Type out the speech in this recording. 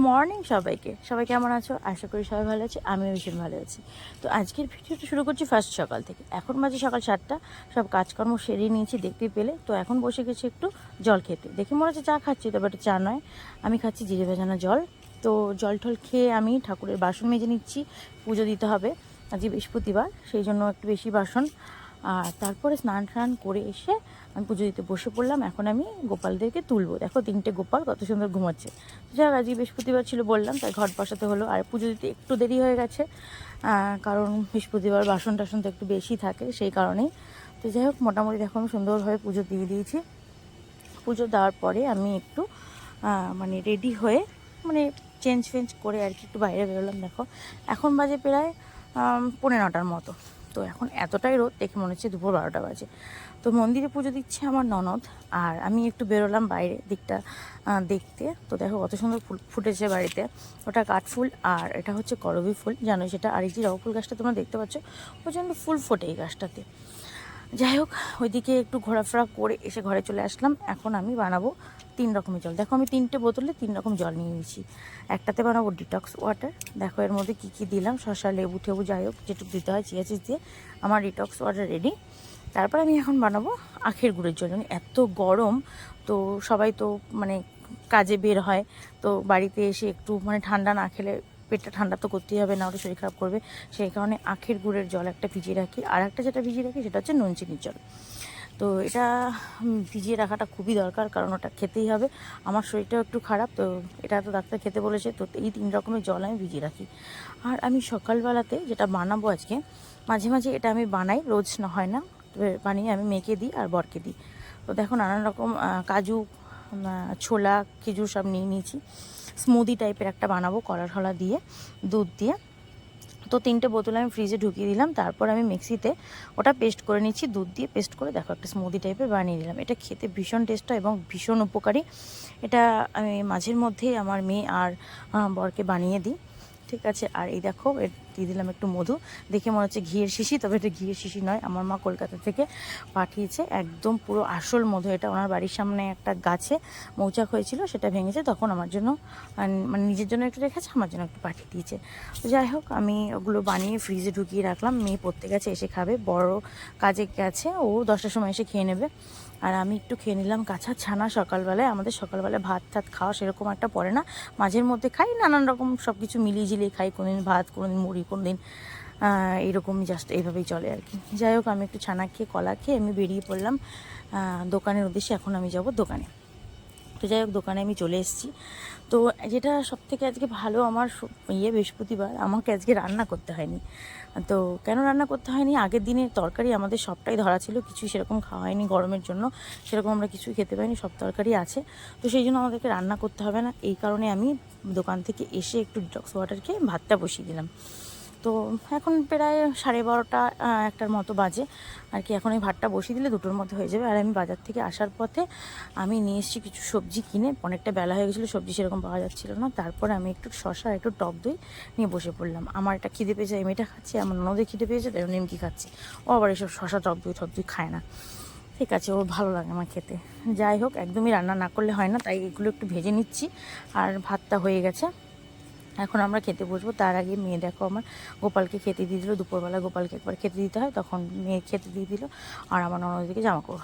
Morning সবাই কেমন আছো? আশা করি সবাই ভালো আছে, আমিও ভীষণ ভালো আছি। তো আজকের ভিডিওটা শুরু করছি ফার্স্ট সকাল থেকে। এখন বাজে সকাল 7টা, সব কাজকর্ম সেরিয়ে নিয়েছি দেখতেই পেলে। তো এখন বসে গেছি একটু জল খেতে। দেখে মনে হচ্ছে চা খাচ্ছি, তবে এটা চা নয়, আমি খাচ্ছি জিরে ভেজানো জল। তো জল টল খেয়ে আমি ঠাকুরের বাসন মেজে নিচ্ছি, পুজো দিতে হবে আজকে বৃহস্পতিবার, সেই জন্য একটু বেশি বাসন। আর তারপরে স্নান টান করে এসে আমি পুজো দিতে বসে পড়লাম। এখন আমি গোপালদেরকে তুলবো। দেখো 3টে গোপাল কত সুন্দর ঘুমাচ্ছে। যাক, আজকে বৃহস্পতিবার ছিল বললাম, তাই ঘট বসাতে হলো। আর পুজো দিতে একটু দেরি হয়ে গেছে, কারণ বৃহস্পতিবার বাসন টাসন তো একটু বেশি থাকে, সেই কারণেই। তো যাই হোক, মোটামুটি দেখো আমি সুন্দরভাবে পুজো দিয়ে দিয়েছি। পুজো দেওয়ার পরে আমি একটু মানে রেডি হয়ে, মানে চেঞ্জ করে আর কি একটু বাইরে বেরোলাম। দেখো এখন বাজে প্রায় 9:15 মতো। তো এখন এতটাই রোদ, দেখে মনে হচ্ছে দুপুর 12টা বাজে। তো মন্দিরে পুজো দিচ্ছে আমার ননদ, আর আমি একটু বেরোলাম বাইরে দিকটা দেখতে। তো দেখো কত সুন্দর ফুল ফুটেছে বাড়িতে। ওটা কাঠফুল, আর এটা হচ্ছে করবী ফুল, জানো সেটা। আর এই যে জবা ফুল গাছটা তোমরা দেখতে পাচ্ছ, প্রচণ্ড ফুল ফোটে এই গাছটাতে। যাই হোক, ওইদিকে একটু ঘোরাফেরা করে এসে ঘরে চলে আসলাম। এখন আমি বানাবো 3 রকমের জল। দেখো আমি 3টে বোতলে 3 রকম জল নিয়ে নিয়েছি। একটাতে বানাবো ডিটক্স ওয়াটার। দেখো এর মধ্যে কী কী দিলাম, শসা, লেবু টেবু, যাই হোক যেটুকু দিতে হয়, চিয়া সিড দিয়ে আমার ডিটক্স ওয়াটার রেডি। তারপর আমি এখন বানাবো আখের গুড়ের জল। মানে এত গরম, তো সবাই তো মানে কাজে বের হয়, তো বাড়িতে এসে একটু মানে ঠান্ডা না খেলে পেটটা ঠান্ডা তো করতেই হবে, না হলে শরীর খারাপ করবে। সেই কারণে আখের গুড়ের জল একটা ভিজিয়ে রাখি, আর একটা যেটা ভিজিয়ে রাখি সেটা হচ্ছে নুন চিনির জল। তো এটা ভিজিয়ে রাখাটা খুবই দরকার, কারণ ওটা খেতেই হবে। আমার শরীরটাও একটু খারাপ, তো এটা তো ডাক্তার খেতে বলেছে। তো এই 3 রকমের জল আমি ভিজিয়ে রাখি। আর আমি সকালবেলাতে যেটা বানাবো আজকে, মাঝে মাঝে এটা আমি বানাই, রোজ না হয় না, তবে বানিয়ে আমি মেয়েকে দিই আর বরকে দিই। তো দেখো নানান রকম কাজু, ছোলা, খেজুর সব নিয়ে নিয়েছি। স্মুদি টাইপের একটা বানাবো কলা ঠলা দিয়ে, দুধ দিয়ে। তো 3টে বোতল আমি ফ্রিজে ঢুকিয়ে দিলাম। তারপর আমি মিক্সিতে ওটা পেস্ট করে নিচ্ছি, দুধ দিয়ে পেস্ট করে দেখো একটা স্মুদি টাইপের বানিয়ে দিলাম। এটা খেতে ভীষণ টেস্ট হয় এবং ভীষণ উপকারী। এটা আমি মাঝের মধ্যেই আমার মেয়ে আর বরকে বানিয়ে দিই। ঠিক আছে, আর এই দেখো দিয়ে দিলাম একটু মধু। দেখে মনে হচ্ছে ঘিয়ের শিশি, তবে এটা ঘিয়ের শিশি নয়, আমার মা কলকাতা থেকে পাঠিয়েছে একদম পুরো আসল মধু। এটা ওনার বাড়ির সামনে একটা গাছে মৌচাক হয়েছিল, সেটা ভেঙেছে, তখন আমার জন্য মানে নিজের জন্য একটু রেখেছে, আমার জন্য একটু পাঠিয়ে দিয়েছে। তো যাই হোক, আমি ওগুলো বানিয়ে ফ্রিজে ঢুকিয়ে রাখলাম। মেয়ে পড়তে গেছে, এসে খাবে। বড় কাজে গেছে, ও 10টার সময় এসে খেয়ে নেবে। আর আমি একটু খেয়ে নিলাম কাঁচা ছানা সকালবেলায়। আমাদের সকালবেলায় ভাত টাত খাওয়া সেরকম একটা পড়ে না, মাঝের মধ্যে খাই, নানান রকম সব কিছু মিলিয়ে ঝিলিয়ে খাই। কোনোদিন ভাত, কোনোদিন মুড়ি, কোনোদিন এইরকমই, জাস্ট এইভাবেই চলে আর কি। যাই হোক, আমি একটু ছানা খেয়ে কলা খেয়ে আমি বেরিয়ে পড়লাম দোকানের উদ্দেশ্যে। এখন আমি যাব দোকানে। তো যাই হোক, দোকানে আমি চলে এসেছি। তো যেটা সবথেকে আজকে ভালো, আমার বৃহস্পতিবার আমাকে আজকে রান্না করতে হয়নি। তো কেন রান্না করতে হয়নি, আগের দিনের তরকারি আমাদের সবটাই ধরা ছিল, কিছুই সেরকম খাওয়া হয়নি গরমের জন্য, সেরকম আমরা কিছুই খেতে পাইনি, সব তরকারি আছে। তো সেই জন্য আমাদেরকে রান্না করতে হবে না। এই কারণে আমি দোকান থেকে এসে একটু ডিটক্স ওয়াটার খেয়ে ভাতটা বসিয়ে দিলাম। তো এখন প্রায় 12:30 একটার মতো বাজে আর কি। এখন এই ভাতটা বসিয়ে দিলে 2টোর মধ্যে হয়ে যাবে। আর আমি বাজার থেকে আসার পথে আমি নিয়ে এসেছি কিছু সবজি কিনে, অনেকটা বেলা হয়ে গেছিলো, সবজি সেরকম পাওয়া যাচ্ছিলো না। তারপরে আমি একটু শসা, একটু টক দই নিয়ে বসে পড়লাম। আমার এটা খিদে পেয়েছে, আমি এটা খাচ্ছি, আমার ননদের খিদে পেয়েছে, তাই নিমকি খাচ্ছি। ও আবার এসব শসা টক দই খায় না, ঠিক আছে, ওর ভালো লাগে আমার খেতে। যাই হোক, একদমই রান্না না করলে হয় না, তাই এগুলো একটু ভেজে নিচ্ছি। আর ভাতটা হয়ে গেছে, এখন আমরা খেতে বসবো। তার আগে মেয়ে দেখো আমার গোপালকে খেতে দিয়ে দিল। দুপুরবেলা গোপালকে একবার খেতে দিতে হয়, তখন মেয়ে খেতে দিয়ে দিল, আর আমার ননদদিকে জামা কাপড়